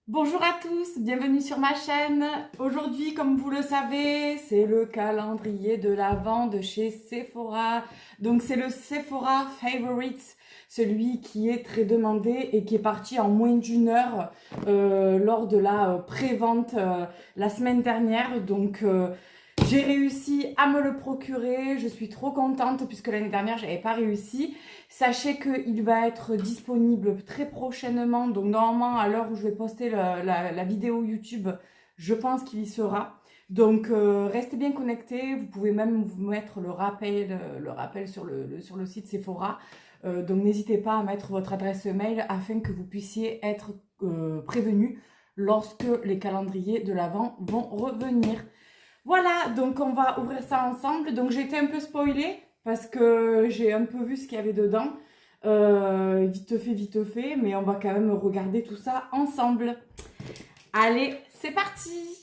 Bonjour à tous, bienvenue sur ma chaîne. Aujourd'hui, comme vous le savez, c'est le calendrier de l'Avent de chez Sephora. Donc c'est le Sephora Favorites, celui qui est très demandé et qui est parti en moins d'une heure lors de la pré-vente la semaine dernière. Donc j'ai réussi à me le procurer, je suis trop contente puisque l'année dernière j'avais pas réussi. Sachez qu'il va être disponible très prochainement, donc normalement à l'heure où je vais poster la vidéo YouTube, je pense qu'il y sera. Donc restez bien connectés, vous pouvez même vous mettre le rappel sur sur le site Sephora. Donc n'hésitez pas à mettre votre adresse mail afin que vous puissiez être prévenu lorsque les calendriers de l'Avent vont revenir. Voilà, donc on va ouvrir ça ensemble. Donc j'ai été un peu spoilée parce que j'ai un peu vu ce qu'il y avait dedans. Vite fait, mais on va quand même regarder tout ça ensemble. Allez, c'est parti!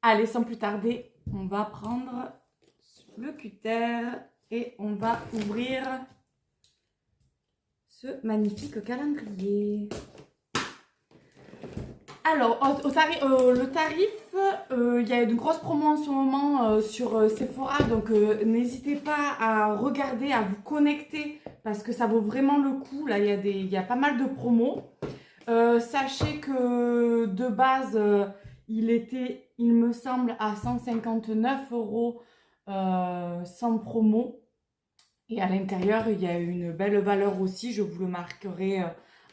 Allez, sans plus tarder, on va prendre le cutter et on va ouvrir ce magnifique calendrier. Alors, le tarif, il y a une grosse promo en ce moment sur Sephora, donc n'hésitez pas à regarder, à vous connecter parce que ça vaut vraiment le coup. Là, il y a pas mal de promos. Sachez que de base, il était, il me semble, à 159 euros sans promo. Et à l'intérieur, il y a une belle valeur aussi. Je vous le marquerai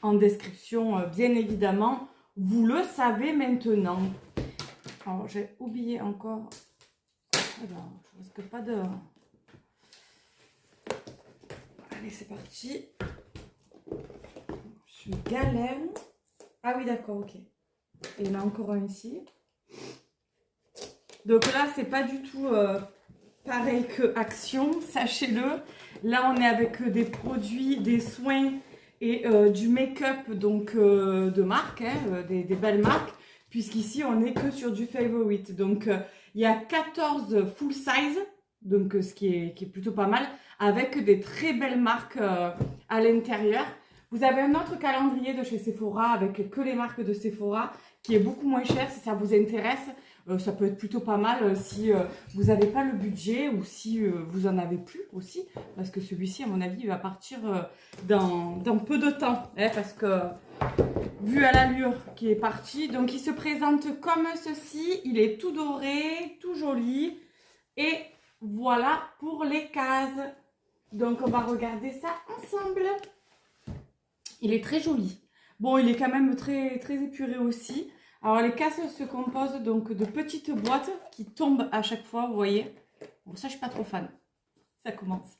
en description, bien évidemment. Vous le savez maintenant. Alors, j'ai oublié encore. Alors, je risque pas de... Allez, c'est parti. Je suis galère. Ah oui, d'accord, ok. Et il y en a encore un ici. Donc là, c'est pas du tout pareil que Action, sachez-le. Là, on est avec des produits, des soins et du make-up donc de marque, hein, des belles marques, puisqu'ici, on n'est que sur du favorite. Donc, il y a 14 full size, donc ce qui est plutôt pas mal, avec des très belles marques à l'intérieur. Vous avez un autre calendrier de chez Sephora avec que les marques de Sephora qui est beaucoup moins cher si ça vous intéresse. Ça peut être plutôt pas mal si vous n'avez pas le budget ou si vous en avez plus aussi. Parce que celui-ci, à mon avis, il va partir dans peu de temps. Hein, parce que vu à l'allure qui est parti, donc il se présente comme ceci. Il est tout doré, tout joli. Et voilà pour les cases. Donc on va regarder ça ensemble. Il est très joli. Bon, il est quand même très, très épuré aussi. Alors, les cases se composent donc de petites boîtes qui tombent à chaque fois, vous voyez. Bon, ça, je suis pas trop fan. Ça commence.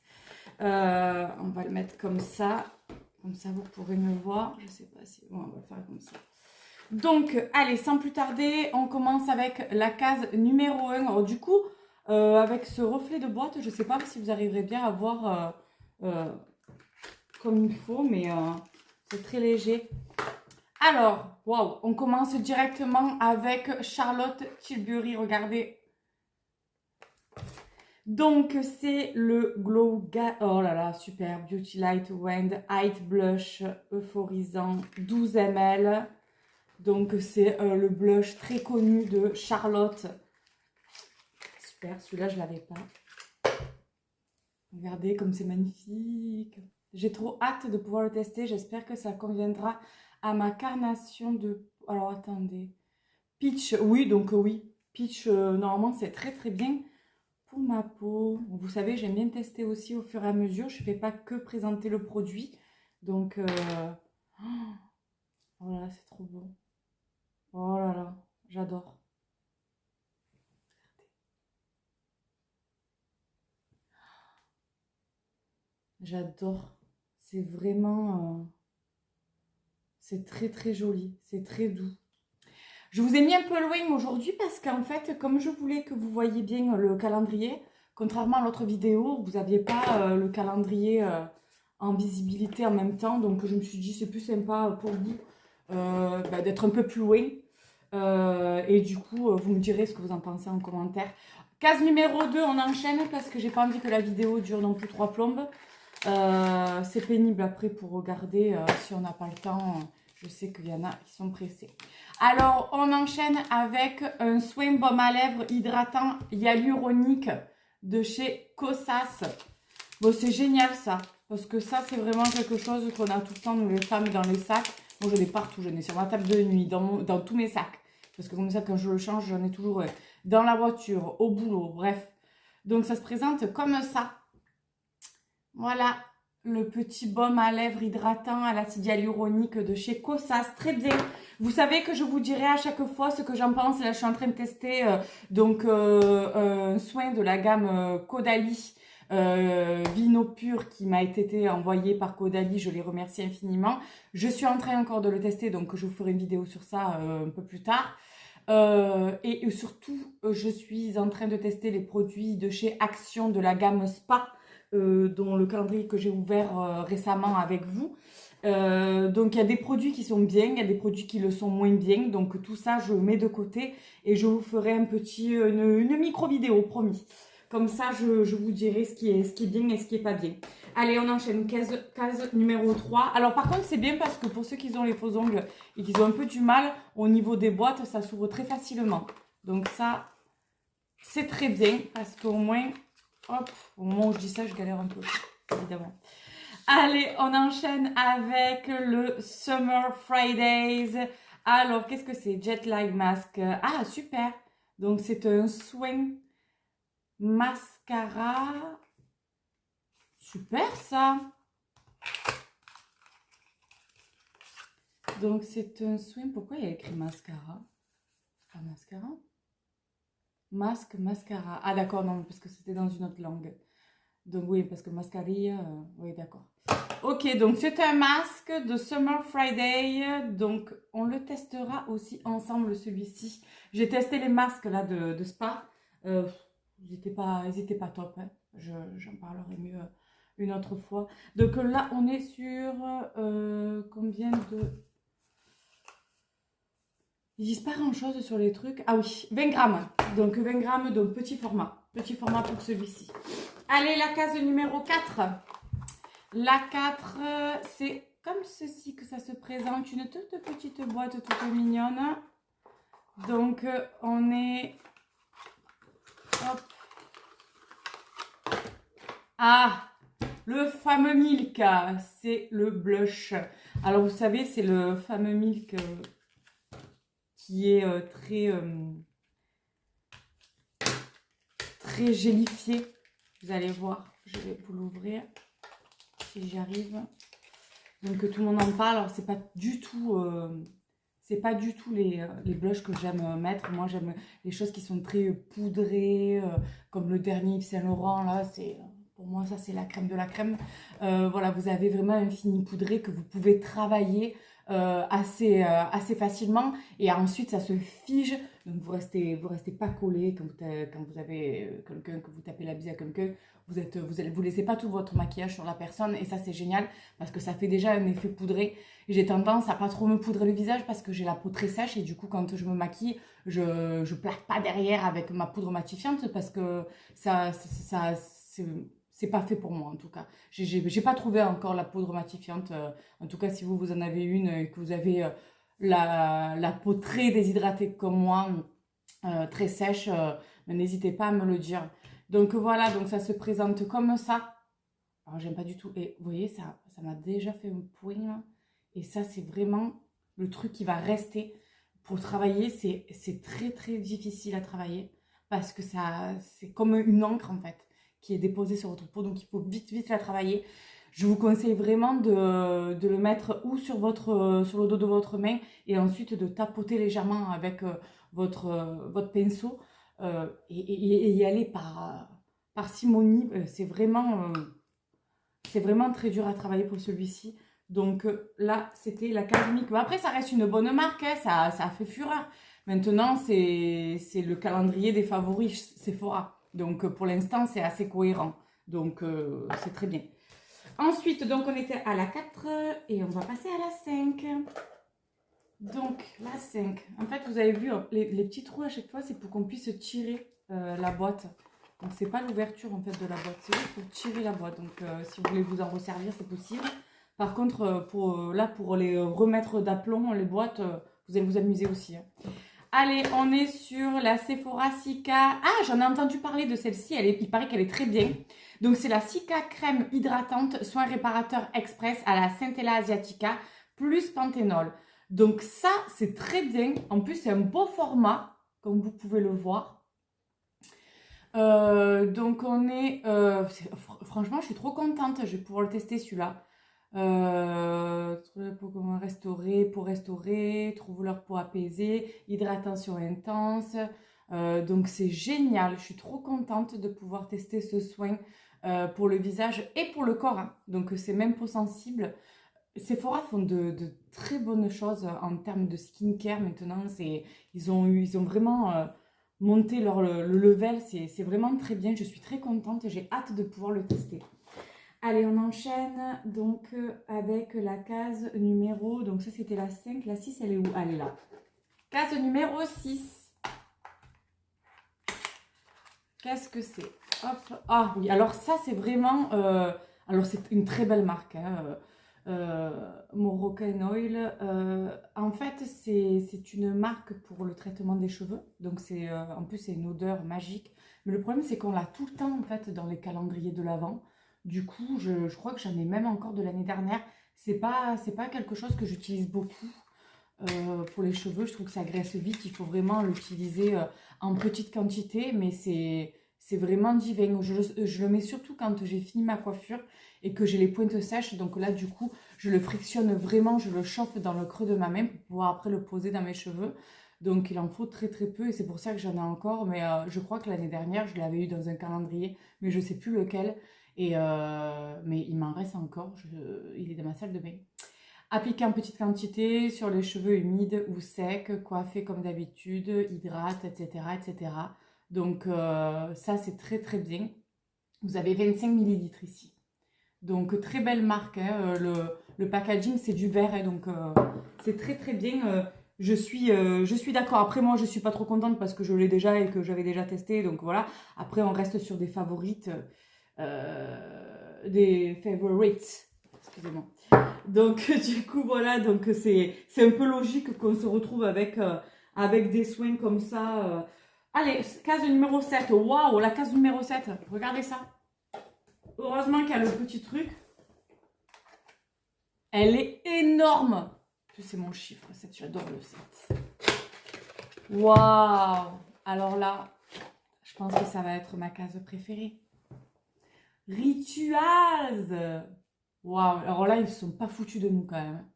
On va le mettre comme ça. Comme ça, vous pourrez me voir. Je sais pas si... Bon, on va le faire comme ça. Donc, allez, sans plus tarder, on commence avec la case numéro 1. Alors, du coup, avec ce reflet de boîte, je sais pas si vous arriverez bien à voir comme il faut, mais c'est très léger. Alors, waouh, on commence directement avec Charlotte Tilbury, regardez. Donc, c'est le oh là là, super, Beauty Light Wand Height Blush euphorisant 12 ml. Donc, c'est le blush très connu de Charlotte. Super, celui-là, je ne l'avais pas. Regardez comme c'est magnifique. J'ai trop hâte de pouvoir le tester. J'espère que ça conviendra à ma carnation de... Alors, attendez. Peach, oui, donc oui. Peach, normalement, c'est très très bien pour ma peau. Vous savez, j'aime bien tester aussi au fur et à mesure. Je ne fais pas que présenter le produit. Donc, oh là là, c'est trop beau. Oh là là, j'adore. J'adore. C'est vraiment... c'est très très joli. C'est très doux. Je vous ai mis un peu loin aujourd'hui parce qu'en fait, comme je voulais que vous voyiez bien le calendrier, contrairement à l'autre vidéo, vous n'aviez pas le calendrier en visibilité en même temps. Donc je me suis dit c'est plus sympa pour vous d'être un peu plus loin. Et du coup, vous me direz ce que vous en pensez en commentaire. Case numéro 2, on enchaîne parce que j'ai pas envie que la vidéo dure non plus 3 plombes. C'est pénible après pour regarder si on n'a pas le temps. Je sais qu'il y en a qui sont pressés. Alors, on enchaîne avec un soin baume à lèvres hydratant hyaluronique de chez Kosas. Bon, c'est génial ça. Parce que ça, c'est vraiment quelque chose qu'on a tout le temps, nous les femmes, dans les sacs. Moi, je l'ai partout. Je l'ai sur ma table de nuit, dans tous mes sacs. Parce que comme ça, quand je le change, j'en ai toujours dans la voiture, au boulot, bref. Donc, ça se présente comme ça. Voilà, le petit baume à lèvres hydratant à l'acide hyaluronique de chez Kosas. Très bien. Vous savez que je vous dirai à chaque fois ce que j'en pense. Là, je suis en train de tester un soin de la gamme Caudalie Vino Pur qui m'a été envoyé par Caudalie. Je les remercie infiniment. Je suis en train encore de le tester, donc je vous ferai une vidéo sur ça un peu plus tard. Et surtout, je suis en train de tester les produits de chez Action de la gamme Spa. Dont le calendrier que j'ai ouvert récemment avec vous. Donc il y a des produits qui sont bien, il y a des produits qui le sont moins bien. Donc tout ça, je mets de côté et je vous ferai une micro vidéo, promis. Comme ça, je vous dirai ce qui est bien et ce qui est pas bien. Allez, on enchaîne, case numéro 3. Alors par contre, c'est bien parce que pour ceux qui ont les faux ongles et qui ont un peu du mal, au niveau des boîtes, ça s'ouvre très facilement. Donc ça, c'est très bien parce qu'au moins... Hop, au moment où je dis ça, je galère un peu, évidemment. Allez, on enchaîne avec le Summer Fridays. Alors, qu'est-ce que c'est? Jet Lag Mask. Ah, super. Donc, c'est un soin mascara. Super, ça. Donc, c'est un soin... Pourquoi il y a écrit mascara? Pas mascara? Masque, mascara. Ah d'accord, non, parce que c'était dans une autre langue. Donc oui, parce que mascarilla, oui d'accord. Ok, donc c'est un masque de Summer Friday. Donc on le testera aussi ensemble celui-ci. J'ai testé les masques là de Spa. Ils n'étaient pas top. Hein. J'en parlerai mieux une autre fois. Donc là, on est sur combien de... Ils disent pas grand chose sur les trucs. Ah oui, 20 grammes. Donc 20 grammes, donc petit format. Petit format pour celui-ci. Allez, la case numéro 4. La 4, c'est comme ceci que ça se présente. Une toute petite boîte toute mignonne. Donc on est... Hop. Ah, le fameux Milk. C'est le blush. Alors vous savez, c'est le fameux Milk... qui est très gélifié. Vous allez voir, je vais vous l'ouvrir si j'y arrive. Donc tout le monde en parle. Alors c'est pas du tout les blushs que j'aime mettre. Moi j'aime les choses qui sont très poudrées, comme le dernier Yves Saint Laurent là. C'est pour moi ça c'est la crème de la crème. Voilà, vous avez vraiment un fini poudré que vous pouvez travailler assez facilement et ensuite ça se fige, donc vous restez pas collé quand vous avez quelqu'un, que vous tapez la bise à quelqu'un, vous laissez pas tout votre maquillage sur la personne et ça c'est génial parce que ça fait déjà un effet poudré. J'ai tendance à pas trop me poudrer le visage parce que j'ai la peau très sèche et du coup quand je me maquille je plaque pas derrière avec ma poudre matifiante parce que c'est pas fait pour moi en tout cas. J'ai pas trouvé encore la poudre matifiante. En tout cas, si vous en avez une et que vous avez la peau très déshydratée comme moi, très sèche, n'hésitez pas à me le dire. Donc voilà, donc ça se présente comme ça. Alors j'aime pas du tout. Et vous voyez, ça m'a déjà fait un point. Et ça, c'est vraiment le truc qui va rester. Pour travailler, c'est très très difficile à travailler parce que c'est comme une encre en fait, qui est déposée sur votre peau, donc il faut vite la travailler. Je vous conseille vraiment de le mettre ou sur le dos de votre main et ensuite de tapoter légèrement avec votre pinceau et y aller par parcimonie. C'est vraiment très dur à travailler pour celui-ci. Donc là, c'était la Casmic. Après, ça reste une bonne marque, hein, ça a fait fureur. Maintenant, c'est le calendrier des favoris Sephora. Donc, pour l'instant, c'est assez cohérent. Donc, c'est très bien. Ensuite, donc, on était à la 4 et on va passer à la 5. Donc, la 5. En fait, vous avez vu, les petits trous à chaque fois, c'est pour qu'on puisse tirer la boîte. Donc c'est pas l'ouverture en fait de la boîte, c'est juste pour tirer la boîte. Donc si vous voulez vous en resservir, c'est possible. Par contre, pour les remettre d'aplomb, les boîtes, vous allez vous amuser aussi. Hein. Allez, on est sur la Sephora Cica. Ah, j'en ai entendu parler de celle-ci. Il paraît qu'elle est très bien. Donc, c'est la Cica crème hydratante, soin réparateur express à la Centella Asiatica, plus panthénol. Donc, ça, c'est très bien. En plus, c'est un beau format, comme vous pouvez le voir. Donc, on est... franchement, je suis trop contente. Je vais pouvoir le tester, celui-là. Pour restaurer, trouve leur peau apaisée, hydratation intense. Donc c'est génial, je suis trop contente de pouvoir tester ce soin pour le visage et pour le corps. Hein. Donc c'est même peau sensible. Sephora font de très bonnes choses en termes de skincare maintenant. Ils ont vraiment monté le level, c'est vraiment très bien. Je suis très contente et j'ai hâte de pouvoir le tester. Allez, on enchaîne donc avec la case numéro, donc ça c'était la 5, la 6 elle est où? Elle est là. Case numéro 6. Qu'est-ce que c'est? Hop, ah oui, alors ça c'est vraiment, alors c'est une très belle marque, hein, Moroccan Oil. En fait c'est une marque pour le traitement des cheveux, donc en plus c'est une odeur magique. Mais le problème c'est qu'on l'a tout le temps en fait dans les calendriers de l'Avent. Du coup, je crois que j'en ai même encore de l'année dernière. C'est pas quelque chose que j'utilise beaucoup pour les cheveux. Je trouve que ça graisse vite. Il faut vraiment l'utiliser en petite quantité, mais c'est vraiment divin. Je le mets surtout quand j'ai fini ma coiffure et que j'ai les pointes sèches. Donc là, du coup, je le frictionne vraiment. Je le chauffe dans le creux de ma main pour pouvoir après le poser dans mes cheveux. Donc il en faut très très peu et c'est pour ça que j'en ai encore. Mais je crois que l'année dernière, je l'avais eu dans un calendrier, mais je ne sais plus lequel. Mais il m'en reste encore, il est dans ma salle de bain. Appliquer en petite quantité sur les cheveux humides ou secs, coiffer comme d'habitude, hydrate, etc. etc. Donc ça c'est très très bien. Vous avez 25 ml ici. Donc très belle marque, hein. Le packaging c'est du verre, hein, donc c'est très très bien. Je suis d'accord. Après moi je ne suis pas trop contente parce que je l'ai déjà et que j'avais déjà testé. Donc voilà. Après on reste sur des favorites. Des favorites, excusez-moi. Donc du coup voilà, donc c'est un peu logique qu'on se retrouve avec des soins comme ça. Allez, case numéro 7. Waouh, la case numéro 7. Regardez ça. Heureusement qu'il y a le petit truc. Elle est énorme. C'est mon chiffre 7, j'adore le 7. Waouh. Alors là, je pense que ça va être ma case préférée. Rituals. Waouh, alors là, ils ne sont pas foutus de nous quand même.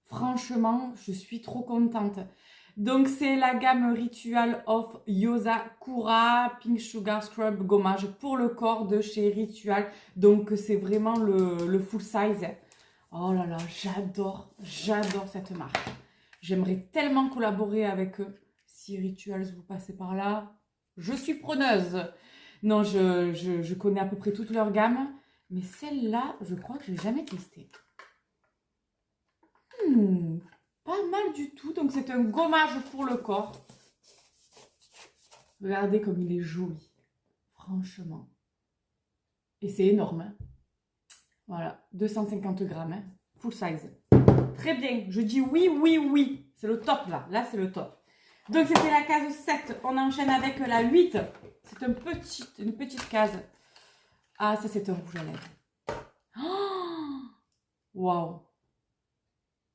Franchement, je suis trop contente. Donc, c'est la gamme Ritual of Yosakura Pink Sugar Scrub Gommage pour le corps de chez Ritual. Donc, c'est vraiment le full size. Oh là là, j'adore cette marque. J'aimerais tellement collaborer avec eux. Si Rituals, vous passez par là, je suis preneuse. Non, je connais à peu près toute leur gamme. Mais celle-là, je crois que je n'ai jamais testé. Pas mal du tout. Donc, c'est un gommage pour le corps. Regardez comme il est joli. Franchement. Et c'est énorme. Hein. Voilà. 250 grammes. Hein. Full size. Très bien. Je dis oui, oui, oui. C'est le top, là. Là, c'est le top. Donc, c'était la case 7. On enchaîne avec la 8. C'est une petite case. Ah, ça, c'est un rouge à lèvres. Waouh!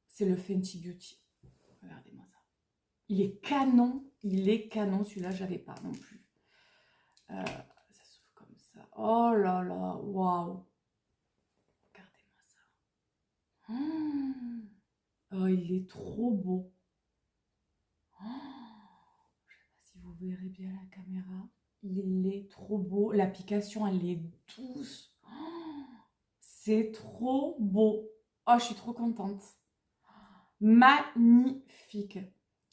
C'est le Fenty Beauty. Regardez-moi ça. Il est canon. Celui-là, je l'avais pas non plus. Ça s'ouvre comme ça. Oh là là, waouh! Regardez-moi ça. Oh, il est trop beau. Je ne sais pas si vous verrez bien la caméra. Il est trop beau. L'application, elle est douce. C'est trop beau. Oh, je suis trop contente. Magnifique.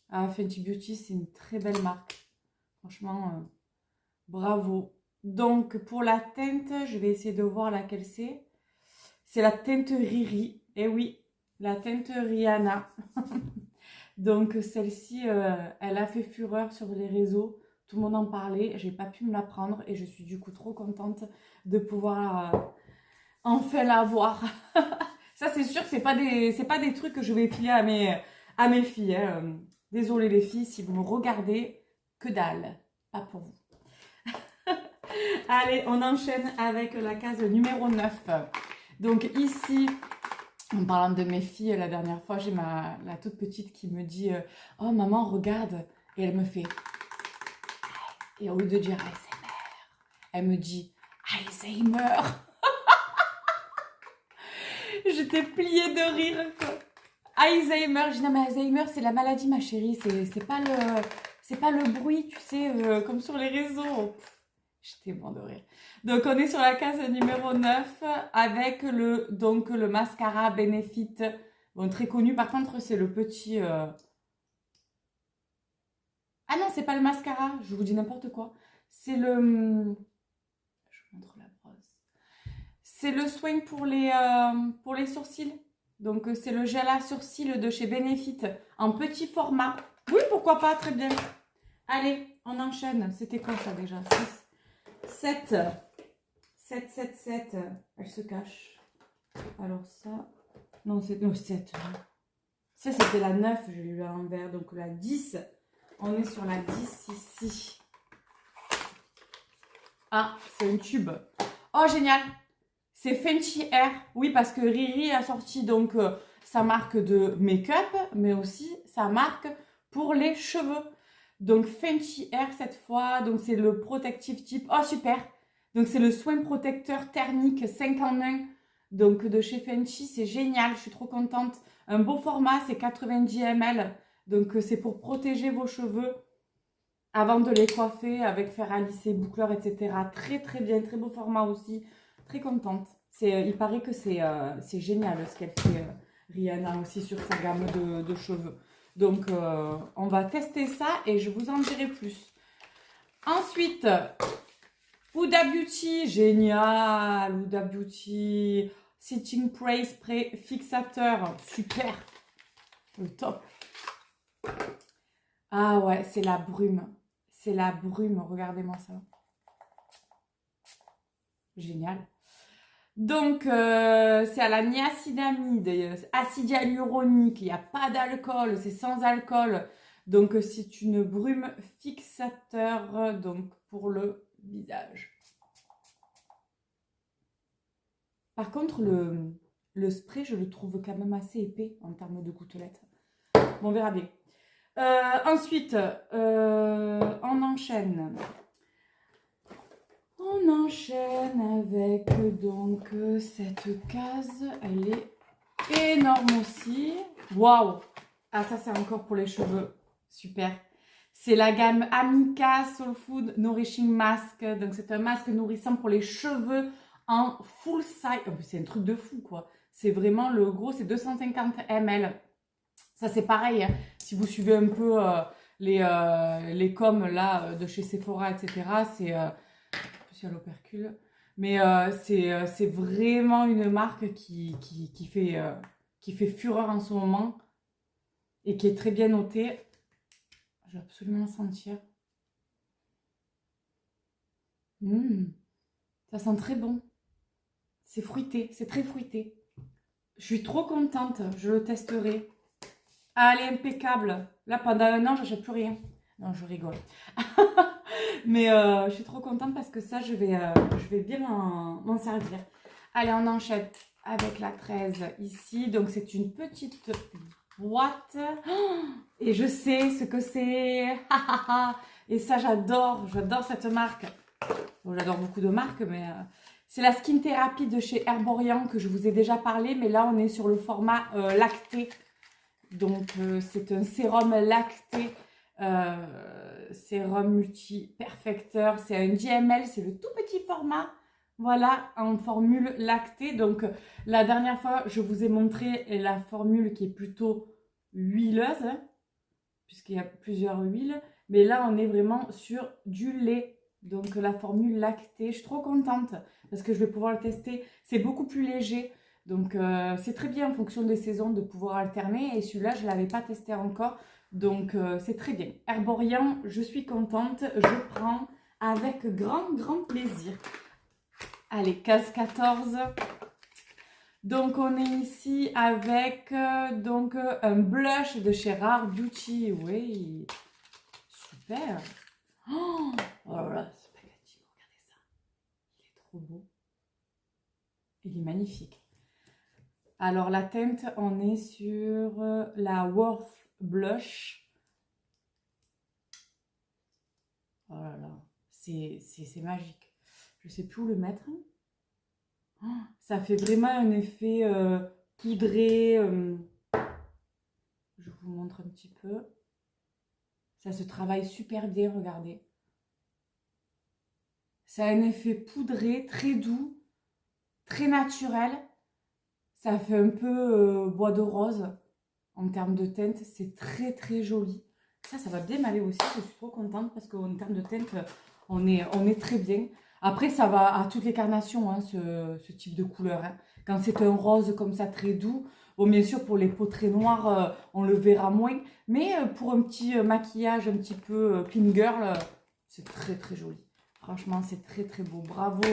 Ah, Fenty Beauty, c'est une très belle marque. Franchement, bravo. Donc, pour la teinte, je vais essayer de voir laquelle c'est. C'est la teinte Riri. Eh oui, la teinte Rihanna. Donc, celle-ci, elle a fait fureur sur les réseaux tout le monde en parlait, j'ai pas pu me la prendre et je suis du coup trop contente de pouvoir enfin l'avoir. Ça c'est sûr que c'est pas des trucs que je vais filer à mes filles. Hein. Désolée les filles, si vous me regardez, que dalle, pas pour vous. Allez, on enchaîne avec la case numéro 9. Donc ici, en parlant de mes filles, la dernière fois, j'ai la toute petite qui me dit « Oh maman, regarde !» Et elle me fait... Et au lieu de dire ASMR, elle me dit « Alzheimer !» J'étais pliée de rire, quoi. Alzheimer, je dis « Non mais Alzheimer, c'est la maladie, ma chérie, c'est pas le bruit, tu sais, comme sur les réseaux. » J'étais mort de rire. Donc, on est sur la case numéro 9 avec le mascara Benefit. Bon, très connu. Par contre, c'est le petit... Ah non, c'est pas le mascara. Je vous dis n'importe quoi. C'est le... Je vous montre la brosse. C'est le soin pour les sourcils. Donc, c'est le gel à sourcils de chez Benefit en petit format. Oui, pourquoi pas, très bien. Allez, on enchaîne. C'était quoi ça déjà? 7. 7. Elle se cache. Alors ça... Non, c'est... Non, 7. Ça, c'était la 9. Je l'ai eu à l'envers. Donc la 10. On est sur la 10 ici. Ah, c'est un tube. Oh, génial. C'est Fenty Air. Oui, parce que Riri a sorti donc sa marque de make-up, mais aussi sa marque pour les cheveux. Donc Fenty Air cette fois. Donc c'est le Protective Tip. Oh, super. Donc, c'est le soin protecteur thermique 5 en 1. Donc, de chez Fenty. C'est génial. Je suis trop contente. Un beau format. C'est 90 ml. Donc, c'est pour protéger vos cheveux avant de les coiffer avec fer à lisser, boucleur, etc. Très, très bien. Très beau format aussi. Très contente. Il paraît que c'est génial ce qu'elle fait, Rihanna, aussi sur sa gamme de cheveux. Donc, on va tester ça et je vous en dirai plus. Ensuite... Huda Beauty, génial, Huda Beauty, Setting Spray fixateur, super, le top. Ah ouais, c'est la brume, regardez-moi ça. Génial. Donc, c'est à la niacinamide, acide hyaluronique, il n'y a pas d'alcool, c'est sans alcool. Donc, c'est une brume fixateur donc pour le visage. Par contre, le spray, je le trouve quand même assez épais en termes de gouttelettes. Bon, on verra bien. Ensuite, on enchaîne. On enchaîne avec donc cette case. Elle est énorme aussi. Waouh! Ah, ça, c'est encore pour les cheveux. Super. C'est la gamme Amika Soul Food Nourishing Mask. Donc, c'est un masque nourrissant pour les cheveux en full size. Oh, c'est un truc de fou, quoi. C'est vraiment le gros, c'est 250 ml. Ça, c'est pareil. Hein. Si vous suivez un peu les coms là, de chez Sephora, etc., c'est... à l'opercule. Mais c'est vraiment une marque qui fait fureur en ce moment et qui est très bien notée. Je vais absolument sentir. Ça sent très bon. C'est fruité, c'est très fruité. Je suis trop contente, je le testerai. Allez, impeccable. Là, pendant un an, j'achète plus rien. Non, je rigole. Mais je suis trop contente parce que ça, je vais bien m'en servir. Allez, on enchaîne avec la 13 ici. Donc, c'est une petite boîte. Et je sais ce que c'est. Et ça, j'adore cette marque. Bon, j'adore beaucoup de marques, mais c'est la Skin Therapy de chez Herborian que je vous ai déjà parlé. Mais là, on est sur le format lacté. Donc, c'est un sérum lacté. Sérum multi-perfecteur, c'est un 10 ml, c'est le tout petit format, voilà, en formule lactée. Donc la dernière fois je vous ai montré la formule qui est plutôt huileuse, hein, puisqu'il y a plusieurs huiles, mais là on est vraiment sur du lait, donc la formule lactée. Je suis trop contente parce que je vais pouvoir le tester, c'est beaucoup plus léger. Donc c'est très bien en fonction des saisons de pouvoir alterner, et celui-là je ne l'avais pas testé encore. Donc, c'est très bien. Herborian, je suis contente. Je prends avec grand plaisir. Allez, case 14. Donc, on est ici avec un blush de chez Rare Beauty. Oui, super. Oh là là, spaghetti, regardez ça. Il est trop beau. Il est magnifique. Alors, la teinte, on est sur la Worth Blush. Oh là là, c'est magique. Je ne sais plus où le mettre. Oh, ça fait vraiment un effet poudré. Je vous montre un petit peu. Ça se travaille super bien, regardez. Ça a un effet poudré, très doux, très naturel. Ça fait un peu bois de rose en termes de teinte. C'est très joli. Ça va bien m'aller aussi. Je suis trop contente parce qu'en termes de teinte, on est très bien. Après, ça va à toutes les carnations, hein, ce type de couleur. Hein. Quand c'est un rose comme ça, très doux. Bon, bien sûr, pour les peaux très noires, on le verra moins. Mais pour un petit maquillage un petit peu clean girl, c'est très joli. Franchement, c'est très beau. Bravo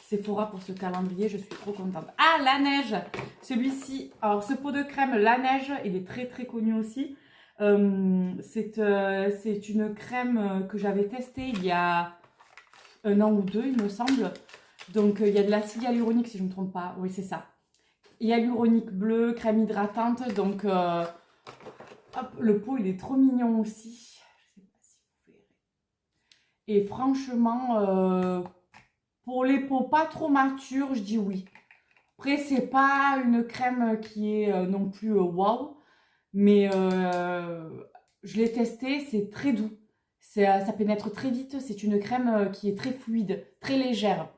Sephora pour ce calendrier, je suis trop contente. Ah, la neige, celui-ci. Alors, ce pot de crème, la neige, il est très connu aussi. C'est une crème que j'avais testée il y a 1 an ou 2, il me semble. Donc, il y a de l'acide hyaluronique, si je ne me trompe pas. Oui, c'est ça. Hyaluronique bleu, crème hydratante. Donc, hop, le pot, il est trop mignon aussi. Je ne sais pas si vous verrez. Et franchement, pour les peaux pas trop matures, je dis oui. Après, c'est pas une crème qui est non plus waouh. Mais je l'ai testé, c'est très doux. Ça pénètre très vite. C'est une crème qui est très fluide, très légère.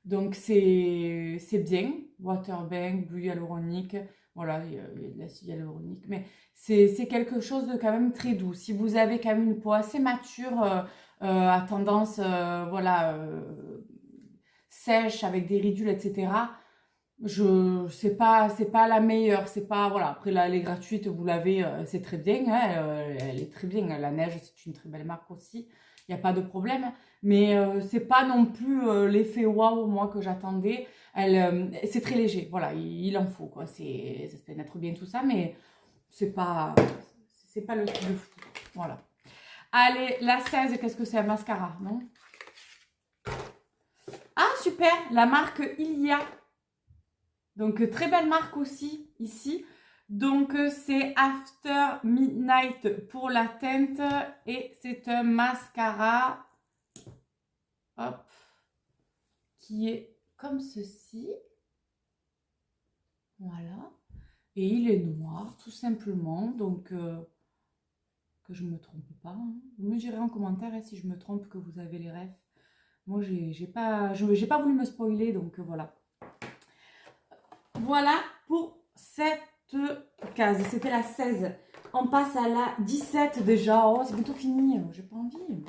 Donc c'est bien. Waterbank, bleu hyaluronique. Voilà, il y a de l'acide hyaluronique. Mais c'est quelque chose de quand même très doux. Si vous avez quand même une peau assez mature, à tendance voilà, sèche, avec des ridules, etc. C'est pas la meilleure, c'est pas voilà. Après là, elle est gratuite, vous l'avez, c'est très bien, hein, elle est très bien. La Neige, c'est une très belle marque aussi, il n'y a pas de problème. Mais c'est pas non plus l'effet waouh moi que j'attendais. C'est très léger, voilà, il en faut quoi. Ça se pénètre bien tout ça, mais c'est pas le truc de fou, voilà. Allez, la 16, qu'est-ce que c'est, un mascara, non? Ah super, la marque Ilia. Donc, très belle marque aussi, ici. Donc, c'est After Midnight pour la teinte. Et c'est un mascara, hop, qui est comme ceci. Voilà. Et il est noir, tout simplement. Donc, que je ne me trompe pas. Hein. Vous me direz en commentaire si je me trompe, que vous avez les refs. Moi, j'ai pas voulu me spoiler, donc voilà. Voilà pour cette case. C'était la 16. On passe à la 17 déjà. Oh, c'est bientôt fini. J'ai pas envie.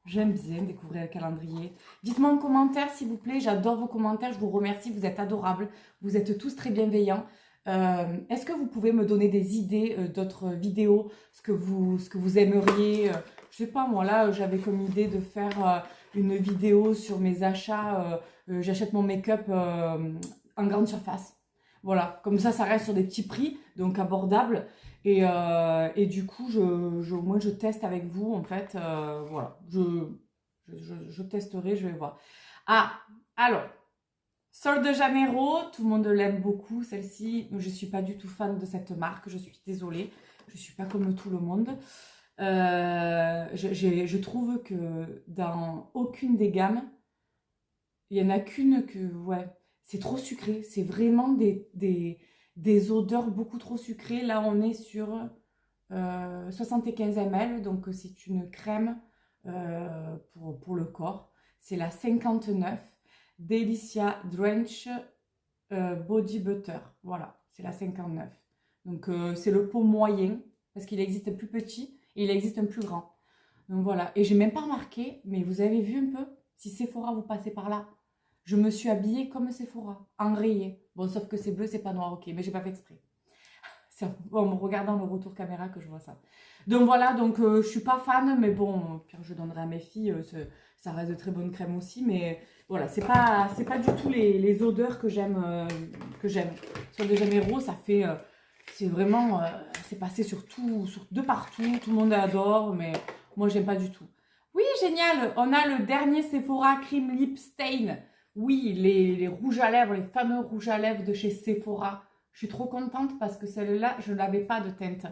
J'aime bien découvrir le calendrier. Dites-moi en commentaire, s'il vous plaît. J'adore vos commentaires. Je vous remercie. Vous êtes adorables. Vous êtes tous très bienveillants. Est-ce que vous pouvez me donner des idées d'autres vidéos, ce que vous aimeriez je sais pas, moi là, j'avais comme idée de faire une vidéo sur mes achats. J'achète mon make-up en grande surface. Voilà, comme ça reste sur des petits prix, donc abordables. Et du coup, moi, je teste avec vous, en fait. Voilà, je testerai, je vais voir. Ah, alors, Sol de Janeiro, tout le monde l'aime beaucoup, celle-ci. Je ne suis pas du tout fan de cette marque, je suis désolée. Je ne suis pas comme tout le monde. Je trouve que dans aucune des gammes, il n'y en a qu'une que, ouais, c'est trop sucré. C'est vraiment des odeurs beaucoup trop sucrées. Là, on est sur 75 ml, donc c'est une crème pour le corps. C'est la 59 Delicia Drench Body Butter. Voilà, c'est la 59. Donc c'est le pot moyen, parce qu'il existe un plus petit et il existe un plus grand. Donc voilà, et j'ai même pas remarqué, mais vous avez vu un peu, si Sephora vous passez par là, je me suis habillée comme Sephora, enrayée. Bon, sauf que c'est bleu, c'est pas noir, ok, mais j'ai pas fait exprès. C'est en me regardant le retour caméra que je vois ça. Donc voilà, donc je suis pas fan, mais bon, pire je donnerai à mes filles, ça reste de très bonnes crèmes aussi, mais voilà, c'est pas du tout les odeurs que j'aime. Sur des Janeiro, ça fait, c'est vraiment, c'est passé sur tout, de partout, tout le monde adore, mais moi j'aime pas du tout. Oui, génial, on a le dernier Sephora Cream Lip Stain. Oui, les rouges à lèvres, les fameux rouges à lèvres de chez Sephora. Je suis trop contente parce que celle-là, je n'avais pas de teinte.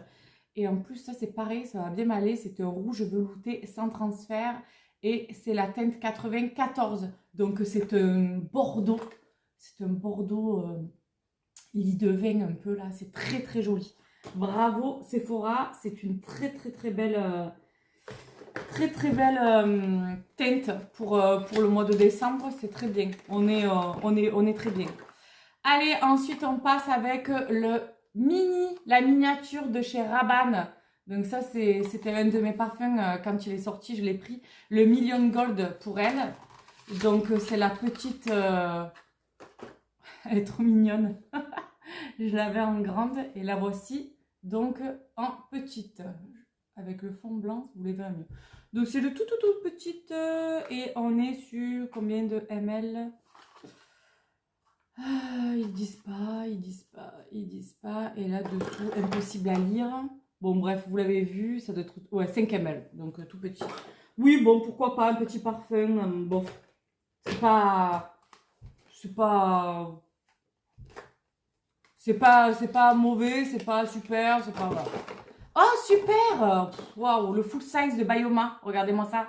Et en plus, ça c'est pareil, ça va bien m'aller. C'est un rouge velouté sans transfert. Et c'est la teinte 94. Donc c'est un bordeaux. C'est un bordeaux lit de vin un peu là. C'est très très joli. Bravo Sephora. C'est une très belle... teinte pour le mois de décembre. C'est très bien. On est très bien. Allez, ensuite on passe avec la miniature de chez Rabanne. Donc ça c'était un de mes parfums, quand il est sorti je l'ai pris. Le Million Gold pour elle. Donc c'est la petite... elle est trop mignonne. Je l'avais en grande et la voici donc en petite. Avec le fond blanc, vous les verrez mieux. Donc c'est de tout petite et on est sur combien de ml? Ils disent pas. Et là-dessous, impossible à lire. Bon, bref, vous l'avez vu, ça doit être... Ouais, 5 ml, donc tout petit. Oui, bon, pourquoi pas, un petit parfum. Bon, c'est pas mauvais, c'est pas super, c'est pas... Voilà. Oh, super! Waouh, le full size de Bioma. Regardez-moi ça.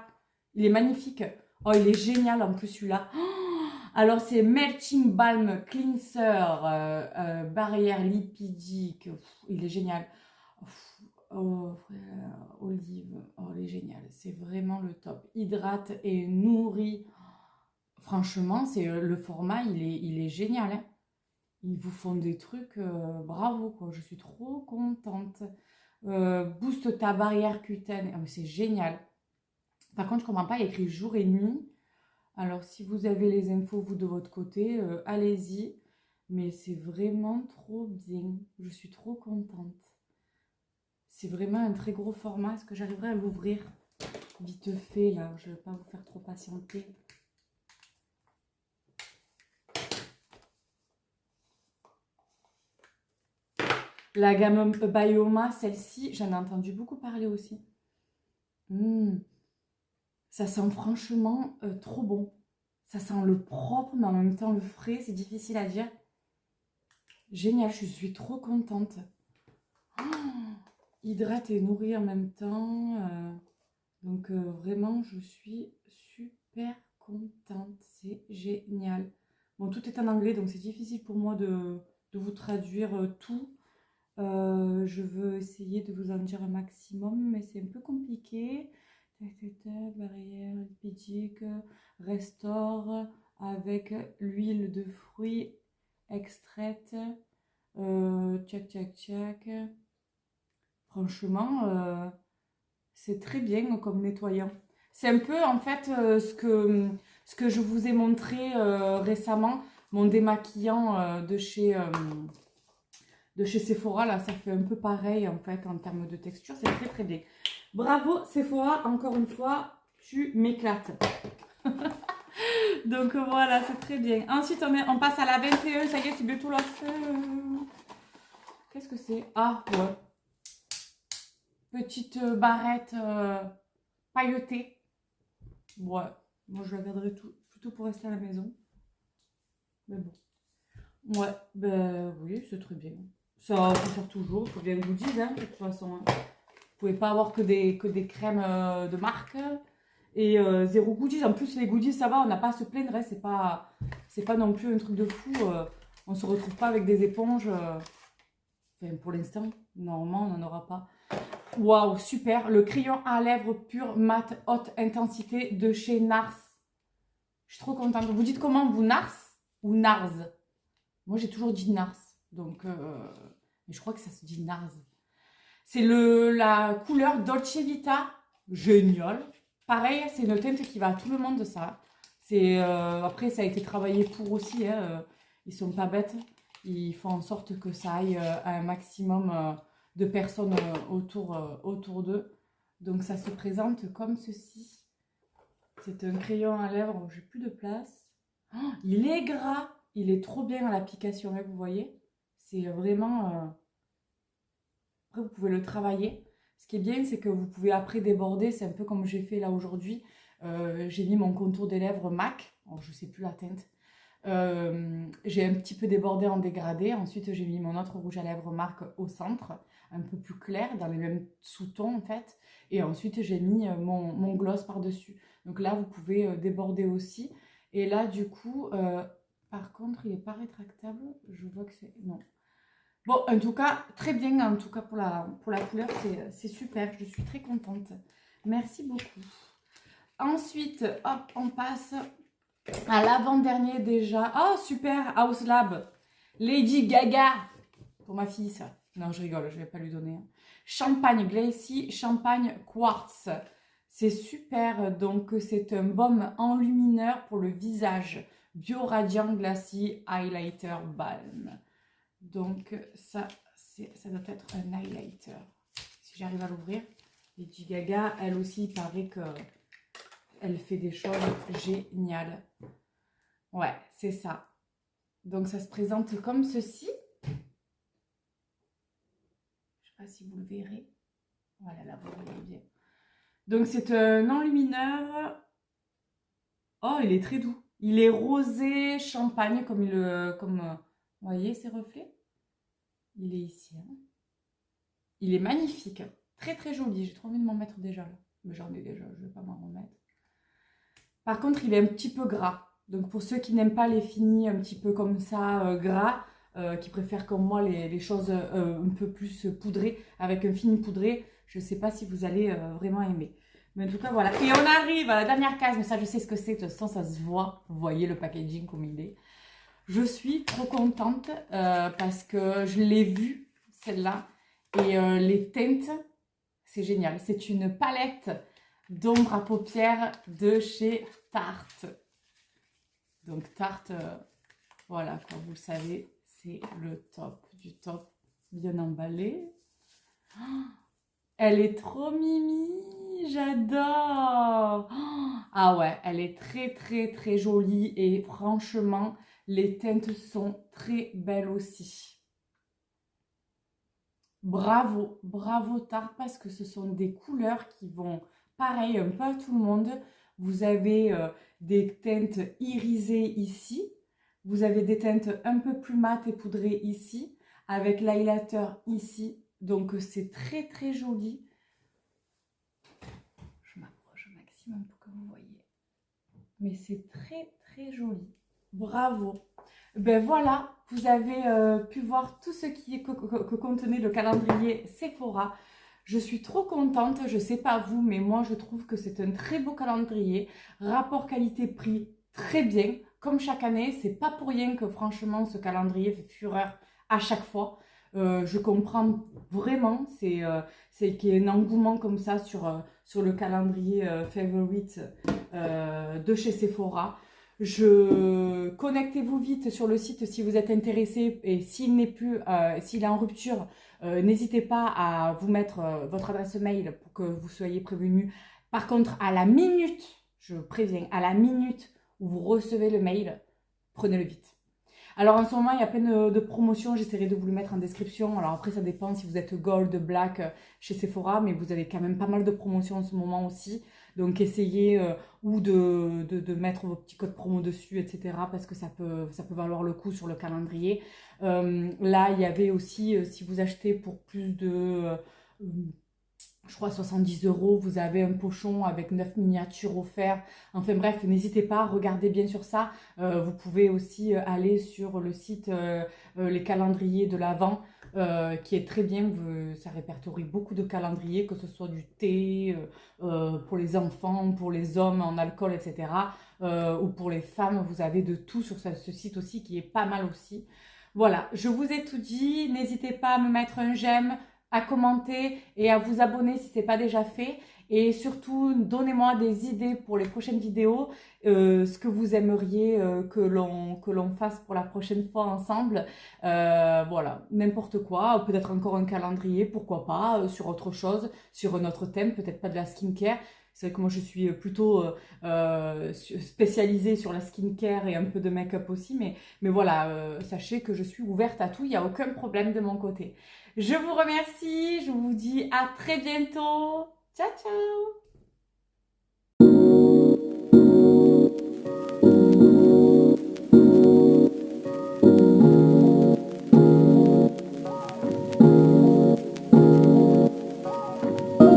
Il est magnifique. Oh, il est génial en plus celui-là. Oh, alors, c'est Melting Balm Cleanser, barrière lipidique. Il est génial. Oh, olive. Oh, il est génial. C'est vraiment le top. Hydrate et nourrit. Franchement, c'est le format, il est génial. Hein. Ils vous font des trucs, bravo quoi. Je suis trop contente. Booste ta barrière cutanée. Ah, mais c'est génial. Par contre, je comprends pas, il y a écrit jour et nuit. Alors, si vous avez les infos, vous, de votre côté, allez-y. Mais c'est vraiment trop bien. Je suis trop contente. C'est vraiment un très gros format. Est-ce que j'arriverai à l'ouvrir vite fait, là? Je ne vais pas vous faire trop patienter. La gamme Bioma, celle-ci, j'en ai entendu beaucoup parler aussi. Ça sent franchement trop bon. Ça sent le propre, mais en même temps le frais, c'est difficile à dire. Génial, je suis trop contente. Oh, hydrate et nourrit en même temps. Donc vraiment, je suis super contente. C'est génial. Bon, tout est en anglais, donc c'est difficile pour moi de vous traduire tout. Je veux essayer de vous en dire un maximum, mais c'est un peu compliqué. Barrière lipidique, restaure avec l'huile de fruits extraite. Tchac. Franchement, c'est très bien comme nettoyant. C'est un peu en fait ce que je vous ai montré récemment, mon démaquillant de chez Sephora. Là, ça fait un peu pareil en fait en termes de texture. C'est très bien. Bravo Sephora, encore une fois, tu m'éclates. Donc voilà, c'est très bien. Ensuite, on passe à la 21. Ça y est, c'est bientôt la fin. Qu'est-ce que c'est? Ah, ouais. Petite barrette pailletée. Ouais, moi je la garderai plutôt pour rester à la maison. Mais bon. Ouais, ben oui, c'est très bien. Ça sert toujours, il faut bien que je vous dise, hein, de toute façon. Hein. Vous pouvez pas avoir que des crèmes de marque et zéro goodies. En plus, les goodies, ça va, on n'a pas à se plaindre. Hein, c'est pas non plus un truc de fou. On se retrouve pas avec des éponges. Enfin, pour l'instant, normalement, on n'en aura pas. Waouh, super. Le crayon à lèvres pur mat haute intensité de chez Nars. Je suis trop contente. Vous dites comment, vous, Nars ou Nars? Moi, j'ai toujours dit Nars. Donc, mais je crois que ça se dit Nars. C'est la couleur Dolce Vita. Génial. Pareil, c'est une teinte qui va à tout le monde, ça. Après, ça a été travaillé pour aussi. Hein, ils sont pas bêtes. ils font en sorte que ça aille à un maximum de personnes autour d'eux. Donc ça se présente comme ceci. C'est un crayon à lèvres, j'ai plus de place. Oh, il est gras, il est trop bien à l'application, hein, vous voyez. C'est vraiment... Après, vous pouvez le travailler. Ce qui est bien, c'est que vous pouvez après déborder. C'est un peu comme j'ai fait là aujourd'hui. J'ai mis mon contour des lèvres MAC. Oh, je ne sais plus la teinte. J'ai un petit peu débordé en dégradé. Ensuite, j'ai mis mon autre rouge à lèvres MAC au centre, un peu plus clair, dans les mêmes sous-tons en fait. Et ensuite, j'ai mis mon gloss par-dessus. Donc là, vous pouvez déborder aussi. Et là, du coup, par contre, il n'est pas rétractable. Je vois que c'est... Non. Bon, en tout cas, très bien, en tout cas pour la couleur, c'est super, je suis très contente. Merci beaucoup. Ensuite, hop, on passe à l'avant-dernier déjà. Oh, super, House Lab. Lady Gaga. Pour ma fille, ça. Non, je rigole, je ne vais pas lui donner. Champagne Glacy, Champagne Quartz. C'est super, donc c'est un baume enlumineur pour le visage. Bio Radiant Glacy Highlighter Balm. Donc ça doit être un highlighter. Si j'arrive à l'ouvrir. Lady Gaga, elle aussi, il paraît qu'elle fait des choses géniales. Ouais, c'est ça. Donc ça se présente comme ceci. Je ne sais pas si vous le verrez. Voilà, là, vous le voyez bien. Donc c'est un enlumineur. Oh, il est très doux. Il est rosé, champagne, comme vous voyez ces reflets. Il est ici. Hein. Il est magnifique. Très très joli. J'ai trop envie de m'en mettre déjà là. Mais j'en ai déjà, je ne vais pas m'en remettre. Par contre, il est un petit peu gras. Donc pour ceux qui n'aiment pas les finis un petit peu comme ça, gras, qui préfèrent comme moi les choses un peu plus poudrées, avec un fini poudré, je ne sais pas si vous allez vraiment aimer. Mais en tout cas, voilà. Et on arrive à la dernière case, mais ça, je sais ce que c'est. De toute façon, ça se voit. Vous voyez le packaging comme il est. Je suis trop contente parce que je l'ai vue, celle-là. Et les teintes, c'est génial. C'est une palette d'ombre à paupières de chez Tarte. Donc Tarte, voilà, comme vous le savez, c'est le top du top. Bien emballé. Oh, elle est trop mimi, j'adore. Oh, ah ouais, elle est très très très jolie et franchement, les teintes sont très belles aussi. Bravo, bravo Tarte parce que ce sont des couleurs qui vont pareil un peu à tout le monde. Vous avez des teintes irisées ici. Vous avez des teintes un peu plus mates et poudrées ici. Avec l'highlighter ici. Donc c'est très très joli. Je m'approche au maximum pour que vous voyez. Mais c'est très très joli. Bravo. Ben voilà, vous avez pu voir tout ce que contenait le calendrier Sephora. Je suis trop contente, je ne sais pas vous, mais moi je trouve que c'est un très beau calendrier. Rapport qualité-prix, très bien. Comme chaque année, c'est pas pour rien que franchement ce calendrier fait fureur à chaque fois. Je comprends vraiment, c'est qu'il y ait un engouement comme ça sur le calendrier Favorite de chez Sephora. Connectez-vous vite sur le site si vous êtes intéressé et s'il n'est plus, s'il est en rupture, n'hésitez pas à vous mettre votre adresse mail pour que vous soyez prévenu. Par contre, à la minute, je préviens, à la minute où vous recevez le mail, prenez-le vite. Alors en ce moment, il y a plein de promotions, j'essaierai de vous le mettre en description. Alors après, ça dépend si vous êtes Gold, Black chez Sephora, mais vous avez quand même pas mal de promotions en ce moment aussi. Donc essayez ou de mettre vos petits codes promo dessus, etc. parce que ça peut valoir le coup sur le calendrier. Là, il y avait aussi, si vous achetez pour plus de... je crois 70 €, vous avez un pochon avec 9 miniatures offerts. Enfin bref, n'hésitez pas, regardez bien sur ça. Vous pouvez aussi aller sur le site les calendriers de l'Avent, qui est très bien. Ça répertorie beaucoup de calendriers, que ce soit du thé, pour les enfants, pour les hommes en alcool, etc. Ou pour les femmes, vous avez de tout sur ce site aussi, qui est pas mal aussi. Voilà, je vous ai tout dit. N'hésitez pas à me mettre un j'aime, à commenter et à vous abonner si ce n'est pas déjà fait. Et surtout, donnez-moi des idées pour les prochaines vidéos, ce que vous aimeriez que l'on fasse pour la prochaine fois ensemble. Voilà, n'importe quoi, peut-être encore un calendrier, pourquoi pas, sur autre chose, sur un autre thème, peut-être pas de la skincare. C'est vrai que moi je suis plutôt spécialisée sur la skincare et un peu de make-up aussi, mais voilà, sachez que je suis ouverte à tout, il n'y a aucun problème de mon côté. Je vous remercie, je vous dis à très bientôt. Ciao ciao!